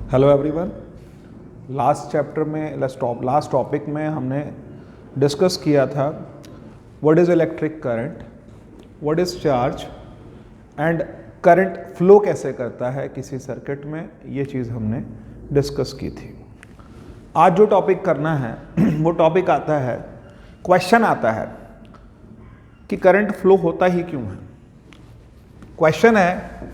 Hello everyone. Last chapter में last topic में हमने डिस्कस किया था what is electric current, what is charge and current flow कैसे करता है किसी सर्किट में, ये चीज़ हमने डिस्कस की थी। आज जो टॉपिक करना है वो टॉपिक आता है, क्वेश्चन आता है कि करंट फ्लो होता ही क्यों है। क्वेश्चन है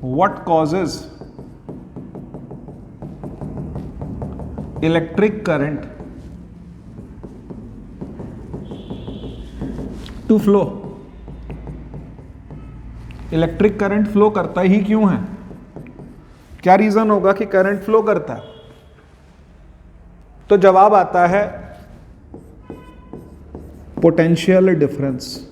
what causes electric current to flow. Electric current flow करता ही क्यों है, क्या रीजन होगा कि करंट फ्लो करता है। तो जवाब आता है पोटेंशियल डिफरेंस।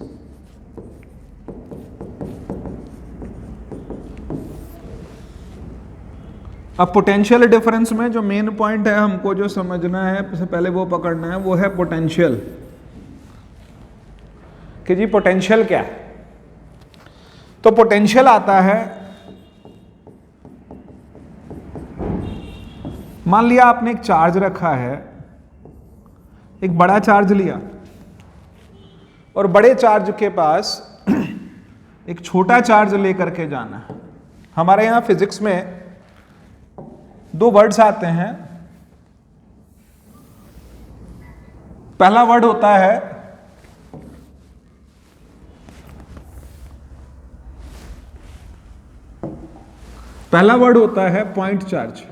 अब पोटेंशियल डिफरेंस में जो मेन पॉइंट है हमको जो समझना है, सबसे पहले वो पकड़ना है, वो है पोटेंशियल। कि जी पोटेंशियल क्या है। तो पोटेंशियल आता है, मान लिया आपने एक चार्ज रखा है, एक बड़ा चार्ज लिया और बड़े चार्ज के पास एक छोटा चार्ज लेकर के जाना है। हमारे यहां फिजिक्स में दो वर्ड्स आते हैं। पहला वर्ड होता है पॉइंट चार्ज।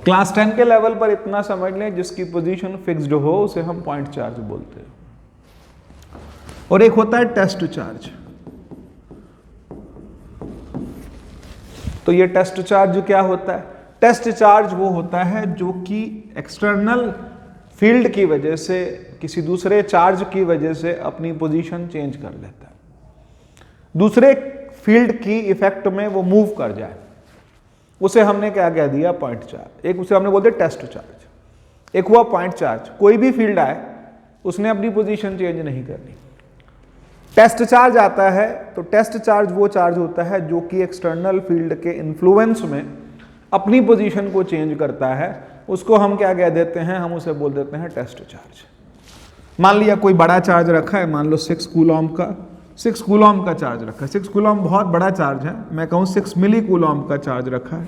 क्लास 10 के लेवल पर इतना समझ लें, जिसकी पोजीशन फिक्स्ड हो उसे हम पॉइंट चार्ज बोलते हैं। और एक होता है टेस्ट चार्ज। तो ये टेस्ट चार्ज क्या होता है? टेस्ट चार्ज वो होता है जो कि एक्सटर्नल फील्ड की वजह से, किसी दूसरे चार्ज की वजह से अपनी पोजीशन चेंज कर लेता है, दूसरे फील्ड की इफेक्ट में वो मूव कर जाए। उसे हमने क्या कह दिया? Point charge. एक उसे हमने बोलते टेस्ट चार्ज, एक हुआ पॉइंट चार्ज। कोई भी फील्ड आए उसने अपनी पोजीशन चेंज नहीं करनी। टेस्ट चार्ज आता है तो टेस्ट चार्ज वो चार्ज होता है जो कि एक्सटर्नल फील्ड के इन्फ्लुएंस में अपनी पोजीशन को चेंज करता है। उसको हम क्या कह देते हैं? हम उसे बोल देते हैं टेस्ट चार्ज। मान लिया कोई बड़ा चार्ज रखा है, मान लो 6 कूलॉम का चार्ज रखा है। 6 कूलॉम बहुत बड़ा चार्ज है, मैं कहूँ 6 मिली कूलॉम का चार्ज रखा है।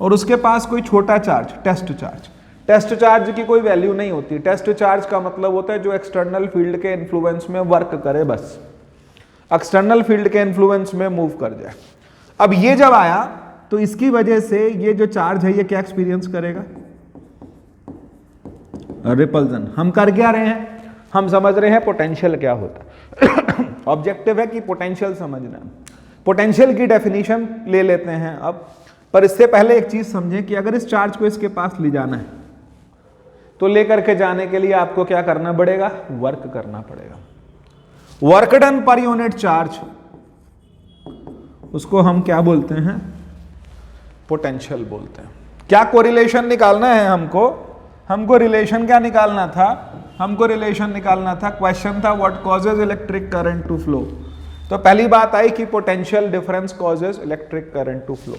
और उसके पास कोई छोटा charge, test charge. Test charge की कोई वैल्यू नहीं होती। टेस्ट चार्ज का मतलब होता है जो एक्सटर्नल फील्ड के इन्फ्लुएंस में वर्क करे, बस एक्सटर्नल फील्ड के इन्फ्लुएंस में मूव कर जाए। अब ये जब आया तो इसकी वजह से ये जो चार्ज है ये क्या एक्सपीरियंस करेगा? रिपल्जन। हम कर क्या रहे हैं? हम समझ रहे हैं पोटेंशियल क्या होता है। ऑब्जेक्टिव है कि पोटेंशियल समझना है। पोटेंशियल की डेफिनेशन ले लेते हैं अब, पर इससे पहले एक चीज समझें कि अगर इस चार्ज को इसके पास ले जाना है तो लेकर के जाने के लिए आपको क्या करना पड़ेगा? वर्क करना पड़ेगा। Work done per unit charge, उसको हम क्या बोलते हैं? पोटेंशियल बोलते हैं। क्या कोरिलेशन निकालना है हमको रिलेशन क्या निकालना था? हमको रिलेशन निकालना था। क्वेश्चन था what causes electric current to flow. तो पहली बात आई कि potential difference causes electric current to flow.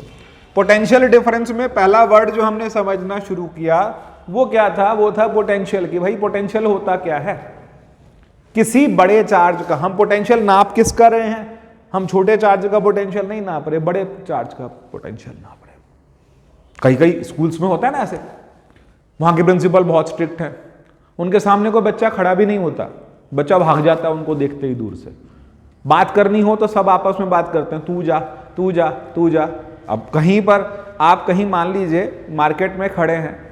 Potential difference में पहला वर्ड जो हमने समझना शुरू किया वो क्या था? वो था पोटेंशियल। की भाई पोटेंशियल होता क्या है? किसी बड़े चार्ज का हम पोटेंशियल नाप किस कर रहे हैं? हम छोटे चार्ज का पोटेंशियल नहीं नाप रहे, बड़े चार्ज का पोटेंशियल नाप रहे। कई स्कूल्स में होता है ना ऐसे, वहां के प्रिंसिपल बहुत स्ट्रिक्ट है, उनके सामने कोई बच्चा खड़ा भी नहीं होता, बच्चा भाग जाता है उनको देखते ही दूर से। बात करनी हो तो सब आपस में बात करते हैं, तू जा तू जा तू जा। अब कहीं पर आप कहीं मान लीजिए मार्केट में खड़े हैं,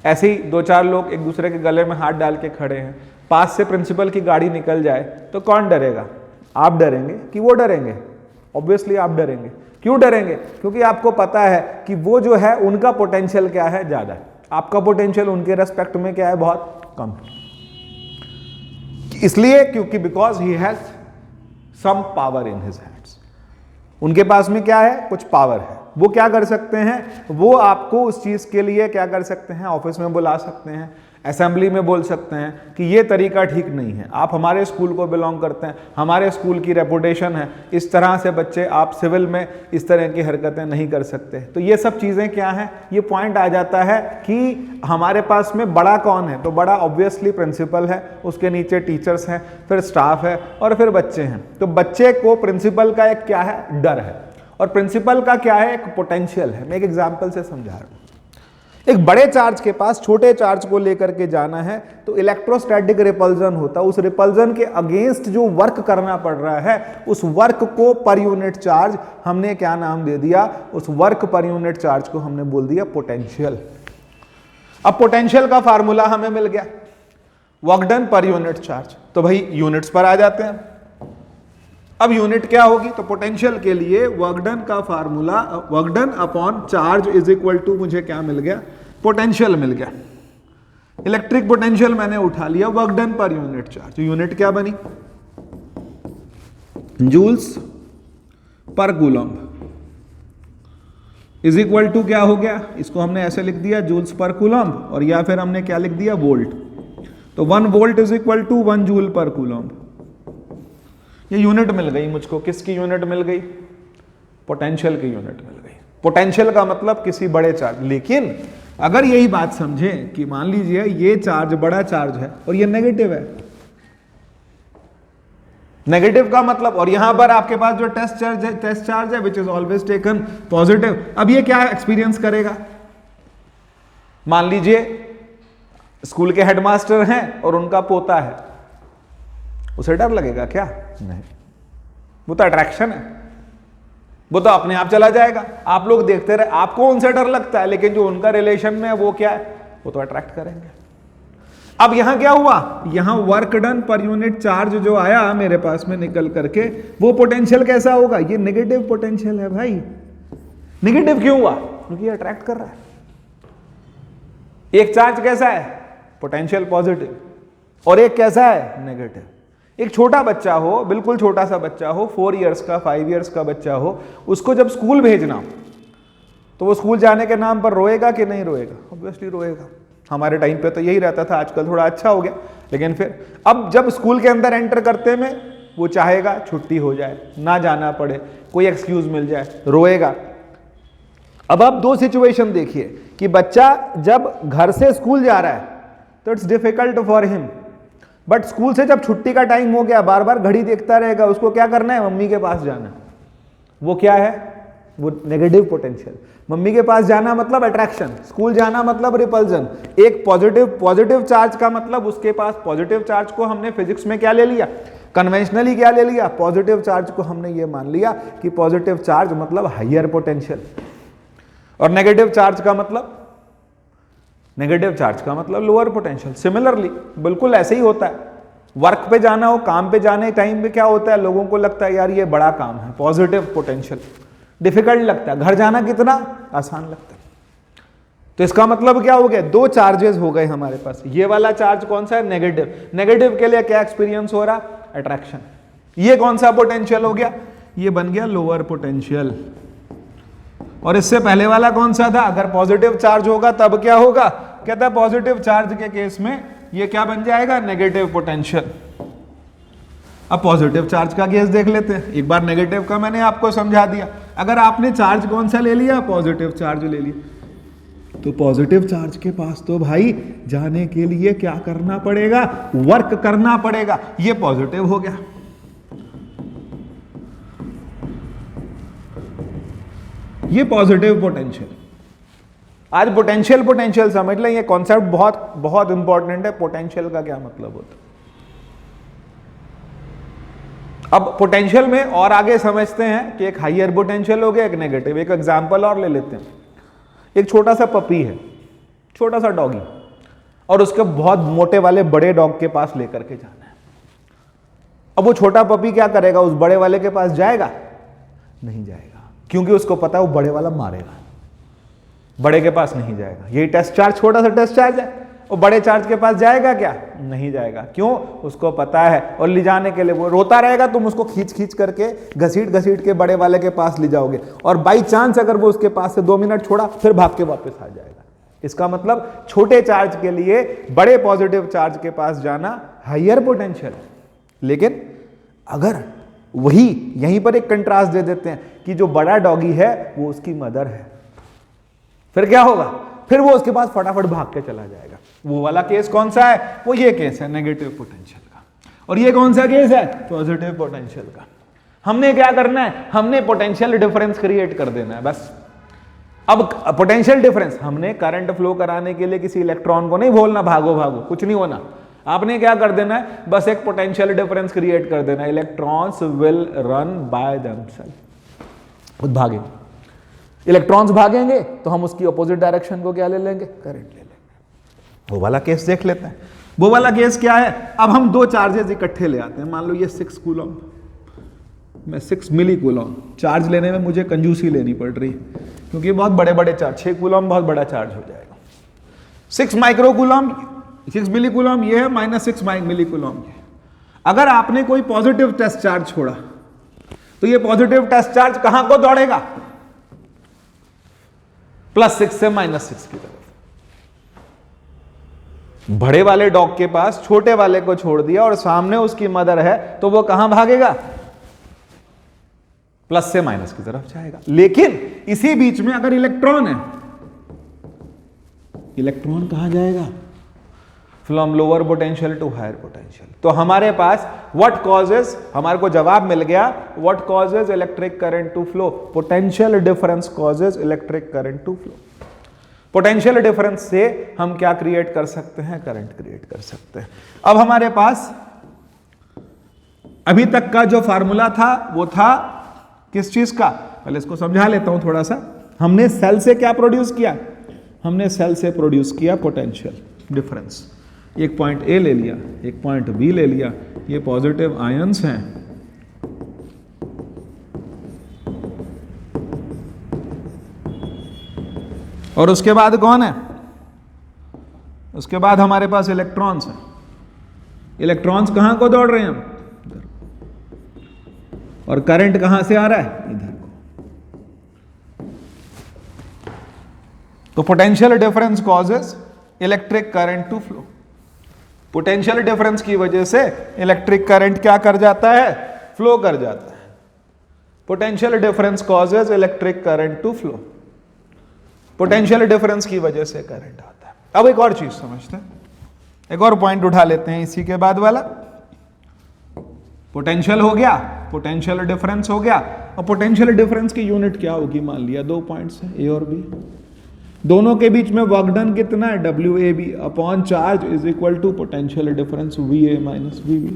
ऐसे ही 2-4 लोग एक दूसरे के गले में हाथ डाल के खड़े हैं, पास से प्रिंसिपल की गाड़ी निकल जाए तो कौन डरेगा? आप डरेंगे कि वो डरेंगे? ऑब्वियसली आप डरेंगे। क्यों डरेंगे? क्योंकि आपको पता है कि वो जो है उनका पोटेंशियल क्या है? ज्यादा है। आपका पोटेंशियल उनके रेस्पेक्ट में क्या है? बहुत कम। इसलिए क्योंकि because he has some power in his hands. उनके पास में क्या है? कुछ पावर है। वो क्या कर सकते हैं? वो आपको उस चीज के लिए क्या कर सकते हैं? ऑफिस में बुला सकते हैं, असेंबली में बोल सकते हैं कि ये तरीका ठीक नहीं है, आप हमारे स्कूल को बिलोंग करते हैं, हमारे स्कूल की रेपुटेशन है, इस तरह से बच्चे आप सिविल में इस तरह की हरकतें नहीं कर सकते। तो ये सब चीज़ें क्या हैं, ये पॉइंट आ जाता है कि हमारे पास में बड़ा कौन है, तो बड़ा ऑब्वियसली प्रिंसिपल है, उसके नीचे टीचर्स हैं, फिर स्टाफ है और फिर बच्चे हैं। तो बच्चे को प्रिंसिपल का एक क्या है, डर है, और प्रिंसिपल का क्या है, एक पोटेंशियल है। मैं एक एग्जाम्पल से समझा रहा हूँ। एक बड़े चार्ज के पास छोटे चार्ज को लेकर के जाना है तो इलेक्ट्रोस्टैटिक रिपल्जन होता है, उस रिपल्जन के अगेंस्ट जो वर्क करना पड़ रहा है उस वर्क को पर यूनिट चार्ज हमने क्या नाम दे दिया, उस वर्क पर यूनिट चार्ज को हमने बोल दिया पोटेंशियल। अब पोटेंशियल का फार्मूला हमें मिल गया, work done per unit charge. तो भाई यूनिट्स पर आ जाते हैं। अब यूनिट क्या होगी, तो पोटेंशियल के लिए वर्क डन का formula work done upon charge is equal to मुझे क्या मिल गया, पोटेंशियल मिल गया। इलेक्ट्रिक पोटेंशियल मैंने उठा लिया, work done per unit charge, unit क्या बनी, joules per coulomb is equal to क्या हो गया, इसको हमने ऐसे लिख दिया जूल्स पर कूलम्ब, और या फिर हमने क्या लिख दिया, वोल्ट। तो 1 volt is equal to 1 joule per coulomb. ये यूनिट मिल गई मुझको, किसकी यूनिट मिल गई, पोटेंशियल की यूनिट मिल गई। पोटेंशियल का मतलब किसी बड़े चार्ज। लेकिन अगर यही बात समझें कि मान लीजिए ये चार्ज बड़ा चार्ज है और ये नेगेटिव है, नेगेटिव का मतलब, और यहां पर आपके पास जो टेस्ट चार्ज है which is always taken positive, अब ये क्या एक्सपीरियंस करेगा, मान लीजिए स्कूल के हेडमास्टर हैं और उनका पोता है, उसे डर लगेगा क्या, नहीं, वो तो अट्रैक्शन है, वो तो अपने आप चला जाएगा। आप लोग देखते रहे, आपको उनसे डर लगता है, लेकिन जो उनका रिलेशन में है वो क्या है, वो तो अट्रैक्ट करेंगे। अब यहां क्या हुआ, यहां work done per unit charge जो आया मेरे पास में निकल करके, वो पोटेंशियल कैसा होगा, ये नेगेटिव पोटेंशियल है भाई। नेगेटिव क्यों हुआ, क्योंकि ये अट्रैक्ट कर रहा है। एक चार्ज कैसा है, पोटेंशियल पॉजिटिव, और एक कैसा है, नेगेटिव। एक छोटा बच्चा हो, बिल्कुल छोटा सा बच्चा हो, 4 इयर्स का 5 इयर्स का बच्चा हो, उसको जब स्कूल भेजना तो वो स्कूल जाने के नाम पर रोएगा कि नहीं रोएगा, ऑब्वियसली रोएगा। हमारे टाइम पे तो यही रहता था, आजकल थोड़ा अच्छा हो गया, लेकिन फिर अब जब स्कूल के अंदर एंटर करते में वो चाहेगा छुट्टी हो जाए, ना जाना पड़े, कोई एक्सक्यूज मिल जाए, रोएगा। अब आप 2 सिचुएशन देखिए कि बच्चा जब घर से स्कूल जा रहा है तो it's difficult for him, but school से जब छुट्टी का टाइम हो गया, बार बार घड़ी देखता रहेगा, उसको क्या करना है, मम्मी के पास जाना। वो क्या है, वो नेगेटिव पोटेंशियल। मम्मी के पास जाना मतलब अट्रैक्शन, स्कूल जाना मतलब रिपल्जन। एक पॉजिटिव चार्ज का मतलब उसके पास पॉजिटिव चार्ज को हमने फिजिक्स में क्या ले लिया, कन्वेंशनली क्या ले लिया, पॉजिटिव चार्ज को हमने ये मान लिया कि पॉजिटिव चार्ज मतलब हायर पोटेंशियल, और नेगेटिव चार्ज का मतलब लोअर पोटेंशियल। सिमिलरली बिल्कुल ऐसे ही होता है, वर्क पे जाना हो, काम पे जाने टाइम पे क्या होता है, लोगों को लगता है यार ये बड़ा काम है, पॉजिटिव पोटेंशियल, डिफिकल्ट लगता है। घर जाना कितना आसान लगता है। तो इसका मतलब क्या हो गया, 2 चार्जेस हो गए हमारे पास। ये वाला चार्ज कौन सा है, नेगेटिव। नेगेटिव के लिए क्या एक्सपीरियंस हो रहा, अट्रैक्शन। ये कौन सा पोटेंशियल हो गया, ये बन गया लोअर पोटेंशियल। और इससे पहले वाला कौन सा था, अगर पॉजिटिव चार्ज होगा तब क्या होगा, कहता है पॉजिटिव चार्ज के केस में ये क्या बन जाएगा, नेगेटिव पोटेंशियल। अब पॉजिटिव चार्ज का केस देख लेते हैं। एक बार नेगेटिव का मैंने आपको समझा दिया। अगर आपने चार्ज कौन सा ले लिया, पॉजिटिव चार्ज ले लिया, तो पॉजिटिव चार्ज के पास तो भाई जाने के लिए क्या करना पड़ेगा, वर्क करना पड़ेगा। ये पॉजिटिव हो गया। ये पॉजिटिव पोटेंशियल। आज पोटेंशियल समझ लें, ये कॉन्सेप्ट बहुत बहुत इंपॉर्टेंट है। पोटेंशियल का क्या मतलब होता है, अब पोटेंशियल में और आगे समझते हैं कि एक हायर पोटेंशियल हो गया, एक नेगेटिव। एक एग्जांपल और ले लेते हैं। एक छोटा सा पपी है, छोटा सा डॉगी, और उसके बहुत मोटे वाले बड़े डॉग के पास लेकर के जाना है। अब वो छोटा पपी क्या करेगा, उस बड़े वाले के पास जाएगा, नहीं जाएगा, क्योंकि उसको पता है वो बड़े वाला मारेगा, बड़े के पास नहीं जाएगा। यही टेस्ट चार्ज, छोटा सा टेस्ट चार्ज है, वो बड़े चार्ज के पास जाएगा क्या, नहीं जाएगा। क्यों, उसको पता है। और ले जाने के लिए वो रोता रहेगा, तुम उसको खींच खींच करके घसीट के बड़े वाले के पास ले जाओगे, और बाई चांस अगर वो उसके पास से 2 मिनट छोड़ा, फिर भाग के वापस आ जाएगा। इसका मतलब छोटे चार्ज के लिए बड़े पॉजिटिव चार्ज के पास जाना हायर पोटेंशियल है। लेकिन अगर वही यहीं पर एक कंट्रास्ट दे देते हैं कि जो बड़ा डॉगी है वो उसकी मदर है, फिर क्या होगा? फिर वो उसके पास फटाफट भाग के चला जाएगा। वो वाला केस कौन सा है? वो ये केस है नेगेटिव पोटेंशियल का। और ये कौन सा केस है? पॉजिटिव पोटेंशियल का। हमने क्या करना है? हमने पोटेंशियल डिफरेंस क्रिएट कर देना है बस। अब पोटेंशियल डिफरेंस, हमने करंट फ्लो कराने के लिए किसी इलेक्ट्रॉन को नहीं बोलना भागो भागो, कुछ नहीं होना। आपने क्या कर देना है? बस एक पोटेंशियल डिफरेंस क्रिएट कर देना है। Electrons will run by themselves, खुद भागेंगे। इलेक्ट्रॉन्स भागेंगे तो हम उसकी अपोजिट डायरेक्शन को क्या ले लेंगे? करंट ले लेंगे। वो वाला केस देख लेते हैं। वो वाला केस क्या है? अब हम दो चार्जेस इकट्ठे ले आते हैं। मान लो ये 6 कूलम, मैं 6 मिली कूलम। चार्ज लेने में मुझे कंजूसी लेनी पड़ रही है क्योंकि बहुत बड़े बड़े चार्ज, 6 कूलम बहुत बड़ा चार्ज हो जाएगा। 6 माइक्रो कूलम, 6 मिली कूलम ये है, -6 मिली कूलम ये। अगर आपने कोई पॉजिटिव टेस्ट चार्ज छोड़ा तो ये पॉजिटिव टेस्ट चार्ज कहां को दौड़ेगा? +6 से -6 की तरफ। बड़े वाले डॉग के पास छोटे वाले को छोड़ दिया और सामने उसकी मदर है तो वो कहां भागेगा? प्लस से माइनस की तरफ जाएगा। लेकिन इसी बीच में अगर इलेक्ट्रॉन है, इलेक्ट्रॉन कहां जाएगा? From lower potential to higher potential. तो हमारे पास व्हाट कॉजेज, हमारे को जवाब मिल गया, what causes electric current to flow? Potential difference causes electric current to flow. Potential difference से हम क्या क्रिएट कर सकते हैं? करंट क्रिएट कर सकते हैं। अब हमारे पास अभी तक का जो फार्मूला था वो था किस चीज का? पहले इसको समझा लेता हूं थोड़ा सा। हमने सेल से क्या प्रोड्यूस किया? हमने सेल से प्रोड्यूस किया पोटेंशियल डिफरेंस। एक पॉइंट ए ले लिया, एक पॉइंट बी ले लिया, ये पॉजिटिव आयंस हैं। और उसके बाद कौन है? उसके बाद हमारे पास इलेक्ट्रॉन्स हैं। इलेक्ट्रॉन्स कहां को दौड़ रहे हैं? हम इधर। और करंट कहां से आ रहा है? इधर को। तो potential difference causes electric current to flow. Potential difference की वजह से इलेक्ट्रिक करंट क्या कर जाता है? फ्लो कर जाता है। Potential difference causes electric current to flow. Potential difference की वजह से करंट आता है। अब एक और चीज समझते हैं, एक और पॉइंट उठा लेते हैं इसी के बाद वाला। पोटेंशियल हो गया, पोटेंशियल डिफरेंस हो गया। और पोटेंशियल डिफरेंस की यूनिट क्या होगी? मान लिया 2 पॉइंट्स हैं ए और बी, दोनों के बीच में वर्क डन कितना है? WAB upon charge is equal to potential difference VA minus VB।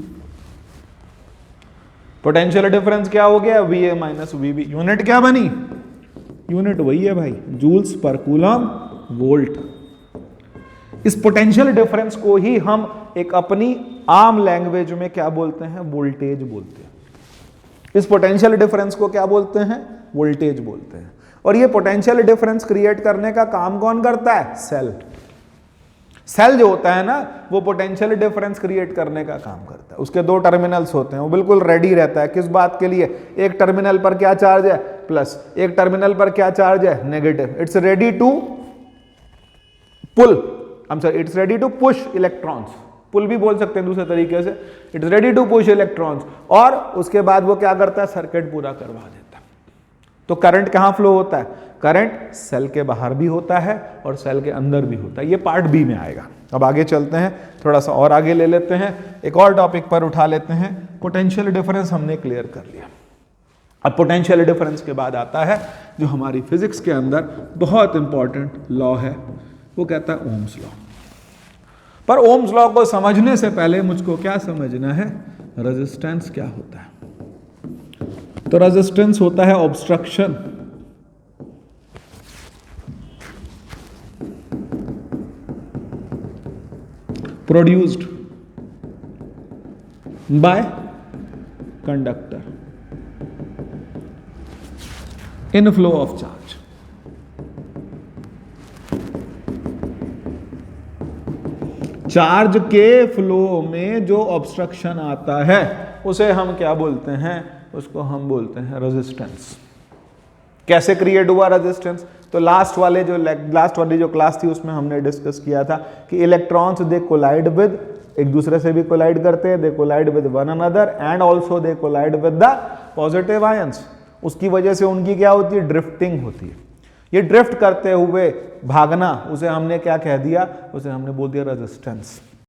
पोटेंशियल डिफरेंस क्या हो गया? VA minus VB। यूनिट क्या बनी? यूनिट वही है भाई, जूल्स पर कूलम वोल्ट। इस पोटेंशियल डिफरेंस को ही हम एक अपनी आम लैंग्वेज में क्या बोलते हैं? वोल्टेज बोलते हैं। इस पोटेंशियल डिफरेंस को क्या बोलते हैं? वोल्टेज बोलते हैं। और ये पोटेंशियल डिफरेंस क्रिएट करने का काम कौन करता है? सेल। सेल जो होता है ना, वो पोटेंशियल डिफरेंस क्रिएट करने का काम करता है। उसके 2 टर्मिनल्स होते हैं, वो बिल्कुल रेडी रहता है। किस बात के लिए? एक टर्मिनल पर क्या चार्ज है? प्लस। एक टर्मिनल पर क्या चार्ज है? Negative. It's ready to pull, it's ready to push electrons. Pull भी बोल सकते हैं दूसरे तरीके से, it's ready to push electrons. और उसके बाद वो क्या करता है? सर्किट पूरा करवा देता है। तो करंट कहां फ्लो होता है? करंट सेल के बाहर भी होता है और सेल के अंदर भी होता है। ये पार्ट बी में आएगा। अब आगे चलते हैं, थोड़ा सा और आगे ले लेते हैं, एक और टॉपिक पर उठा लेते हैं। पोटेंशियल डिफरेंस हमने क्लियर कर लिया। अब पोटेंशियल डिफरेंस के बाद आता है जो हमारी फिजिक्स के अंदर बहुत इंपॉर्टेंट लॉ है, वो कहता है ओम्स लॉ। पर ओम्स लॉ को समझने से पहले मुझको क्या समझना है? रेजिस्टेंस क्या होता है? तो रेजिस्टेंस होता है obstruction, produced by conductor in flow of charge. Charge के फ्लो में जो ऑब्स्ट्रक्शन आता है उसे हम क्या बोलते हैं? उसको हम बोलते हैं रेजिस्टेंस। कैसे क्रिएट हुआ रेजिस्टेंस? तो लास्ट वाली जो क्लास थी उसमें हमने डिस्कस किया था कि इलेक्ट्रॉन्स दे कोलाइड विद, एक दूसरे से भी कोलाइड करते हैं, they collide with one another and also they collide with the positive ions. उसकी वजह से उनकी क्या होती है, ड्रिफ्टिंग होती है। ये ड्रिफ्ट करते हुए भागना, उसे हमने क्या कह दिया, उसे हमने बोल दिया रेजिस्टेंस।